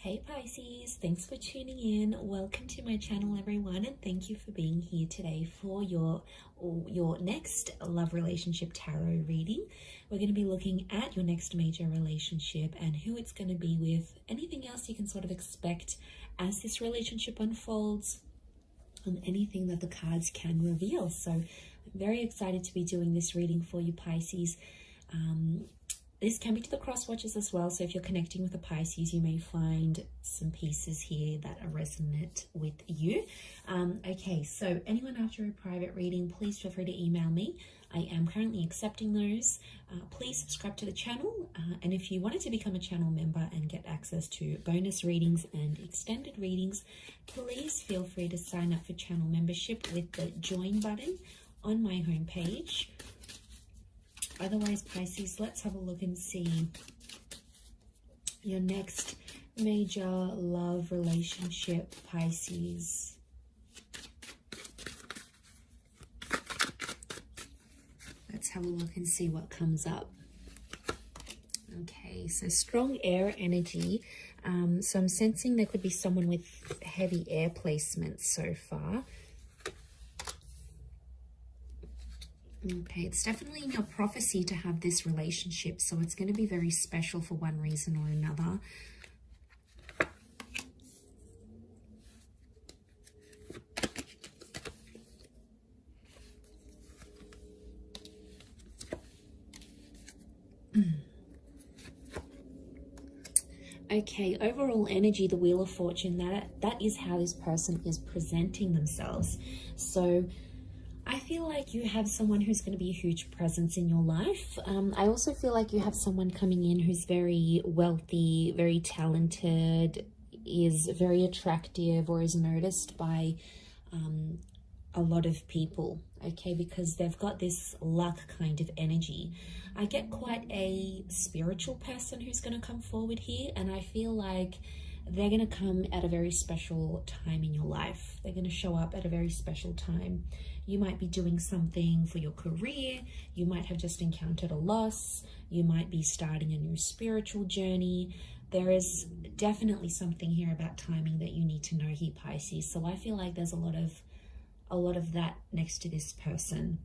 Hey Pisces, thanks for tuning in. Welcome to my channel everyone, and thank you for being here today for your next love relationship tarot reading. We're going to be looking at your next major relationship and who it's going to be with, anything else you can sort of expect as this relationship unfolds, and anything that the cards can reveal. So I'm very excited to be doing this reading for you Pisces. This can be to the cross watchers as well, so if you're connecting with a Pisces, you may find some pieces here that are resonant with you. Okay, so anyone after a private reading, please feel free to email me. I am currently accepting those. Please subscribe to the channel, and if you wanted to become a channel member and get access to bonus readings and extended readings, please feel free to sign up for channel membership with the join button on my homepage. Otherwise, Pisces, let's have a look and see your next major love relationship, Pisces. Let's have a look and see what comes up. Okay, so strong air energy. So I'm sensing there could be someone with heavy air placements so far. Okay, it's definitely in your prophecy to have this relationship, so it's going to be very special for one reason or another. Okay, overall energy, the Wheel of Fortune, that is how this person is presenting themselves. So I feel like you have someone who's going to be a huge presence in your life. I also feel like you have someone coming in who's very wealthy, very talented, is very attractive, or is noticed by a lot of people, okay, because they've got this luck kind of energy. I get quite a spiritual person who's going to come forward here, and I feel like they're going to come at a very special time in your life. They're going to show up at a very special time. You might be doing something for your career. You might have just encountered a loss. You might be starting a new spiritual journey. There is definitely something here about timing that you need to know here, Pisces. So I feel like there's a lot of that next to this person.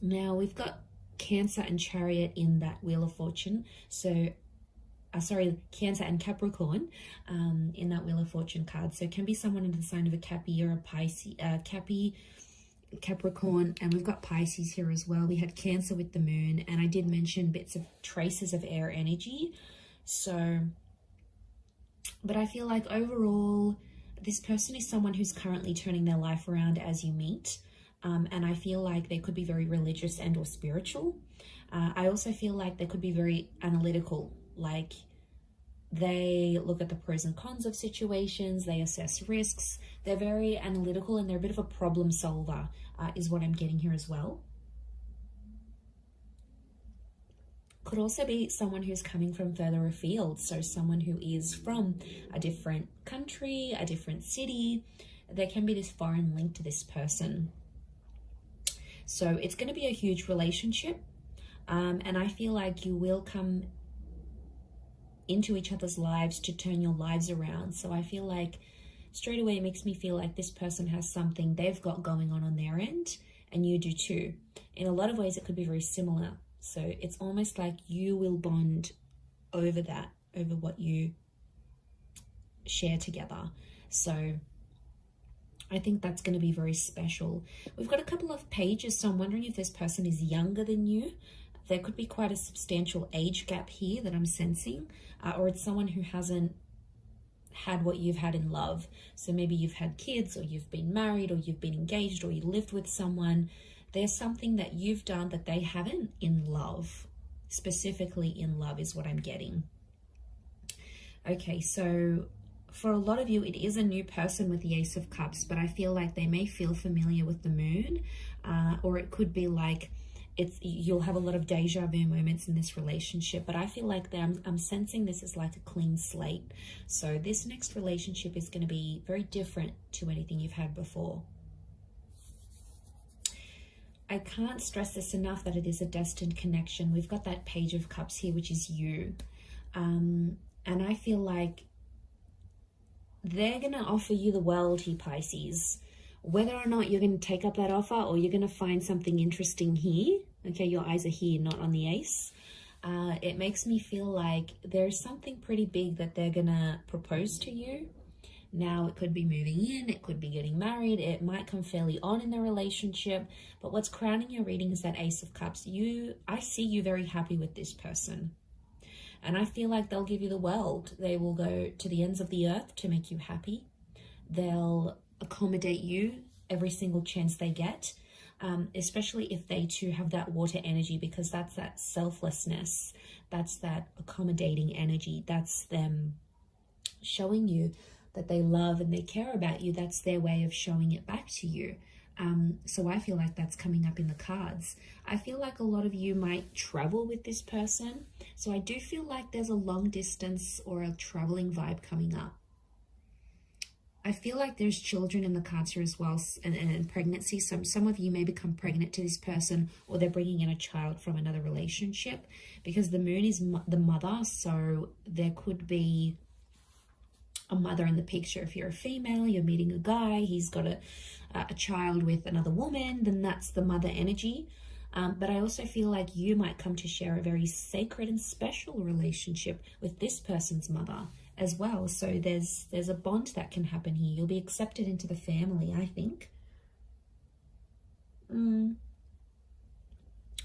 Now we've got Cancer and Chariot in that Wheel of Fortune. So Cancer and Capricorn in that Wheel of Fortune card. So it can be someone in the sign of a Cappy or a Pisces, Capricorn, and we've got Pisces here as well. We had Cancer with the moon, and I did mention bits of traces of air energy. So, but I feel like overall, this person is someone who's currently turning their life around as you meet. And I feel like they could be very religious and or spiritual. I also feel like they could be very analytical. Like they look at the pros and cons of situations, they assess risks, they're very analytical, and they're a bit of a problem solver, is what I'm getting here as well. Could also be someone who's coming from further afield, so someone who is from a different country, a different city. There can be this foreign link to this person. So it's going to be a huge relationship, and I feel like you will come into each other's lives to turn your lives around. So I feel like straight away it makes me feel like this person has something they've got going on their end, and you do too. In a lot of ways it could be very similar. So it's almost like you will bond over that, over what you share together. So I think that's going to be very special. We've got a couple of pages, so I'm wondering if this person is younger than you. There could be quite a substantial age gap here that I'm sensing, or it's someone who hasn't had what you've had in love. So maybe you've had kids, or you've been married, or you've been engaged, or you lived with someone. There's something that you've done that they haven't in love. Specifically in love is what I'm getting. Okay, so for a lot of you, it is a new person with the Ace of Cups, but I feel like they may feel familiar with the moon, or it could be like you'll have a lot of deja vu moments in this relationship, but I feel like I'm sensing this is like a clean slate. So this next relationship is going to be very different to anything you've had before. I can't stress this enough that it is a destined connection. We've got that Page of Cups here, which is you. And I feel like they're going to offer you the world here, Pisces. Whether or not you're going to take up that offer or you're going to find something interesting here, okay, your eyes are here, not on the ace. It makes me feel like there's something pretty big that they're going to propose to you. Now, it could be moving in, it could be getting married, it might come fairly on in the relationship, but what's crowning your reading is that Ace of Cups. I see you very happy with this person, and I feel like they'll give you the world. They will go to the ends of the earth to make you happy. They'll accommodate you every single chance they get, especially if they too have that water energy, because that's that selflessness, that's that accommodating energy, that's them showing you that they love and they care about you. That's their way of showing it back to you. So I feel like that's coming up in the cards. I feel like a lot of you might travel with this person. So I do feel like there's a long distance or a traveling vibe coming up. I feel like there's children in the cards here as well, and pregnancy. Some of you may become pregnant to this person, or they're bringing in a child from another relationship, because the moon is the mother. So there could be a mother in the picture. If you're a female, you're meeting a guy, he's got a child with another woman, then that's the mother energy. But I also feel like you might come to share a very sacred and special relationship with this person's mother as well. So there's a bond that can happen here. You'll be accepted into the family, I think.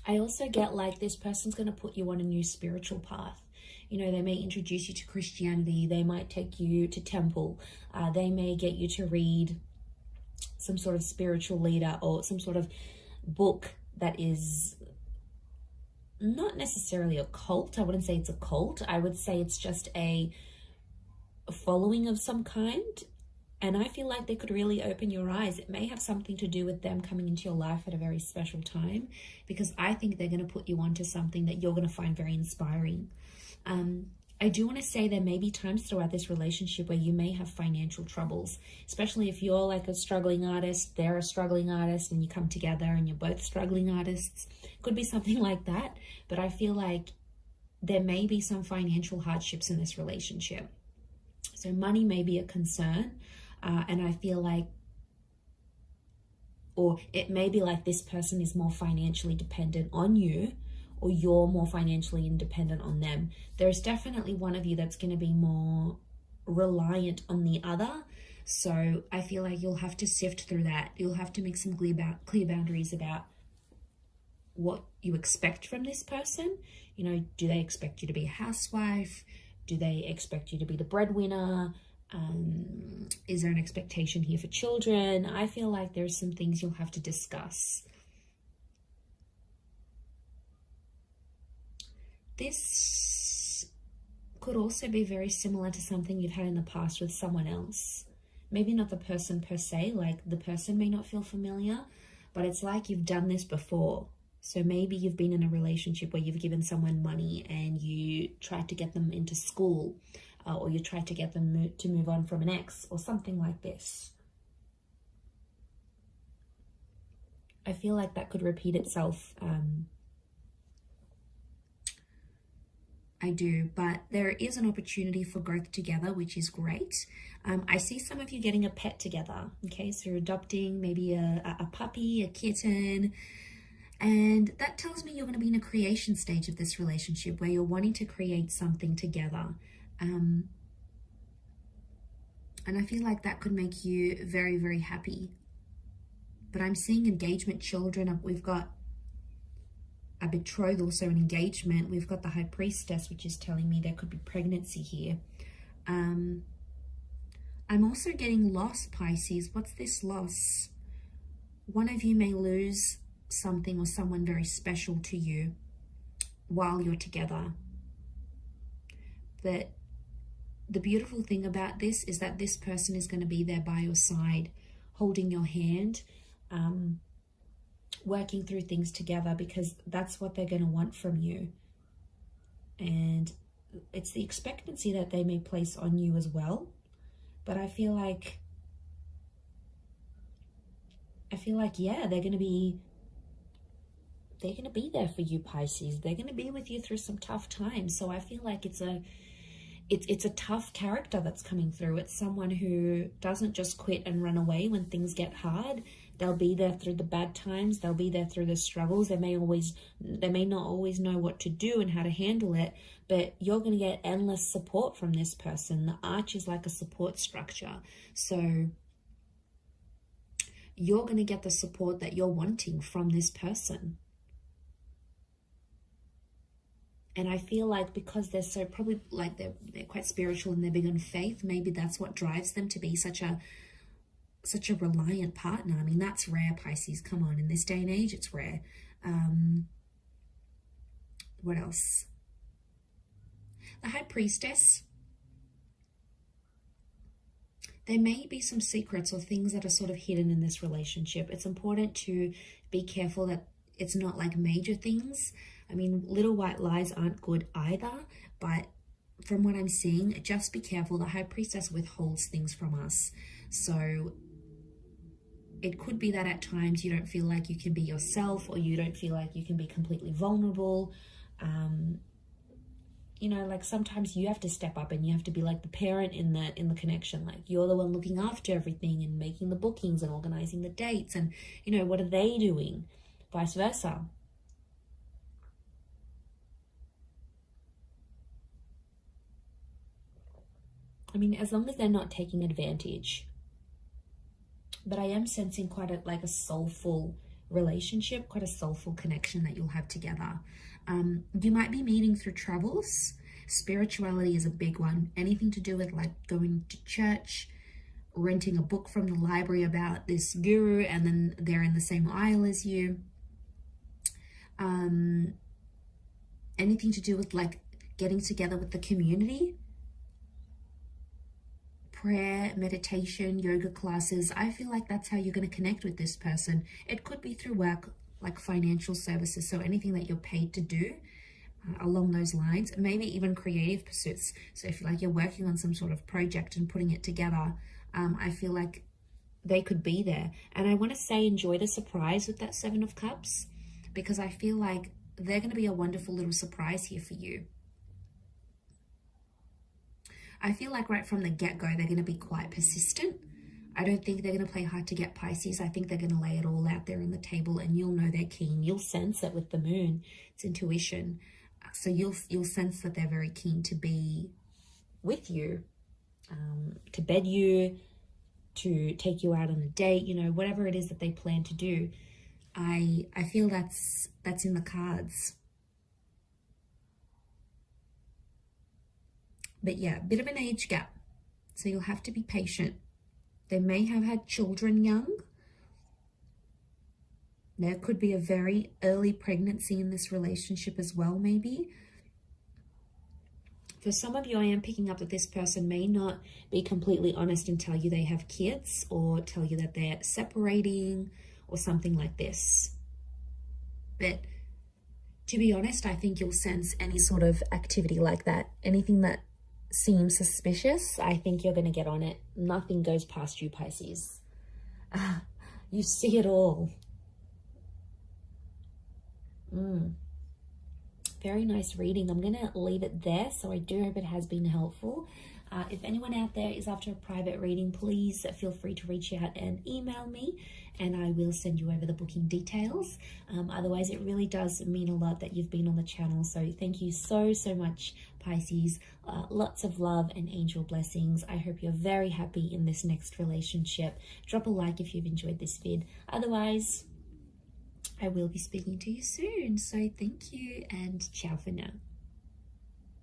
I also get like this person's going to put you on a new spiritual path. You know, they may introduce you to Christianity. They might take you to temple. They may get you to read some sort of spiritual leader or some sort of book that is not necessarily a cult. I wouldn't say it's a cult. I would say it's just a following of some kind. And I feel like they could really open your eyes. It may have something to do with them coming into your life at a very special time, because I think they're going to put you onto something that you're going to find very inspiring. I do want to say there may be times throughout this relationship where you may have financial troubles, especially if you're like a struggling artist, they're a struggling artist, and you come together and you're both struggling artists. Could be something like that, but I feel like there may be some financial hardships in this relationship. So money may be a concern, and I feel like, or it may be like this person is more financially dependent on you, or you're more financially independent on them. There's definitely one of you that's going to be more reliant on the other. So I feel like you'll have to sift through that. You'll have to make some clear boundaries about what you expect from this person. You know, do they expect you to be a housewife? Do they expect you to be the breadwinner? Is there an expectation here for children? I feel like there's some things you'll have to discuss. This could also be very similar to something you've had in the past with someone else. Maybe not the person per se, like the person may not feel familiar, but it's like you've done this before. So maybe you've been in a relationship where you've given someone money and you tried to get them into school, or you tried to get them to move on from an ex, or something like this. I feel like that could repeat itself. I do, but there is an opportunity for growth together, which is great. I see some of you getting a pet together, okay? So you're adopting maybe a puppy, a kitten, and that tells me you're going to be in a creation stage of this relationship where you're wanting to create something together. And I feel like that could make you very, very happy. But I'm seeing engagement, children. We've got a betrothal, so an engagement. We've got the High Priestess, which is telling me there could be pregnancy here. I'm also getting loss, Pisces. What's this loss? One of you may lose something or someone very special to you while you're together. But the beautiful thing about this is that this person is going to be there by your side, holding your hand, working through things together, because that's what they're going to want from you. And it's the expectancy that they may place on you as well. But I feel like, yeah, they're going to be there for you, Pisces. They're going to be with you through some tough times. So I feel like it's it's a tough character that's coming through. It's someone who doesn't just quit and run away when things get hard. They'll be there through the bad times. They'll be there through the struggles. They may not always know what to do and how to handle it, but you're going to get endless support from this person. The arch is like a support structure. So you're going to get the support that you're wanting from this person. And I feel like because they're so probably like they're quite spiritual and they're big on faith, maybe that's what drives them to be such a reliant partner. I mean, that's rare, Pisces. Come on, in this day and age, it's rare. What else? The High Priestess. There may be some secrets or things that are sort of hidden in this relationship. It's important to be careful that it's not like major things. I mean, little white lies aren't good either, but from what I'm seeing, just be careful. The High Priestess withholds things from us. So it could be that at times you don't feel like you can be yourself, or you don't feel like you can be completely vulnerable. You know, like sometimes you have to step up and you have to be like the parent in the connection. Like you're the one looking after everything and making the bookings and organizing the dates. And, you know, what are they doing? Vice versa. I mean, as long as they're not taking advantage. But I am sensing quite a soulful relationship, quite a soulful connection that you'll have together. You might be meeting through travels. Spirituality is a big one. Anything to do with like going to church, renting a book from the library about this guru, and then they're in the same aisle as you. Anything to do with like getting together with the community. Prayer, meditation, yoga classes. I feel like that's how you're going to connect with this person. It could be through work, like financial services. So anything that you're paid to do along those lines, maybe even creative pursuits. So if like you're working on some sort of project and putting it together, I feel like they could be there. And I want to say enjoy the surprise with that Seven of Cups, because I feel like they're going to be a wonderful little surprise here for you. I feel like right from the get-go, they're going to be quite persistent. I don't think they're going to play hard to get, Pisces. I think they're going to lay it all out there on the table, and you'll know they're keen. You'll sense it with the moon. It's intuition. So you'll sense that they're very keen to be with you, to bed you, to take you out on a date, you know, whatever it is that they plan to do. I feel that's in the cards. But yeah, a bit of an age gap. So you'll have to be patient. They may have had children young. There could be a very early pregnancy in this relationship as well, maybe. For some of you, I am picking up that this person may not be completely honest and tell you they have kids, or tell you that they're separating or something like this. But to be honest, I think you'll sense any sort of activity like that. Anything that seems suspicious, I think you're going to get on it. Nothing goes past you, Pisces. You see it all. Very nice reading. I'm going to leave it there. So I do hope it has been helpful. If anyone out there is after a private reading, please feel free to reach out and email me, and I will send you over the booking details. Otherwise, it really does mean a lot that you've been on the channel. So thank you so much, Pisces. Lots of love and angel blessings. I hope you're very happy in this next relationship. Drop a like if you've enjoyed this vid. Otherwise, I will be speaking to you soon. So thank you, and ciao for now.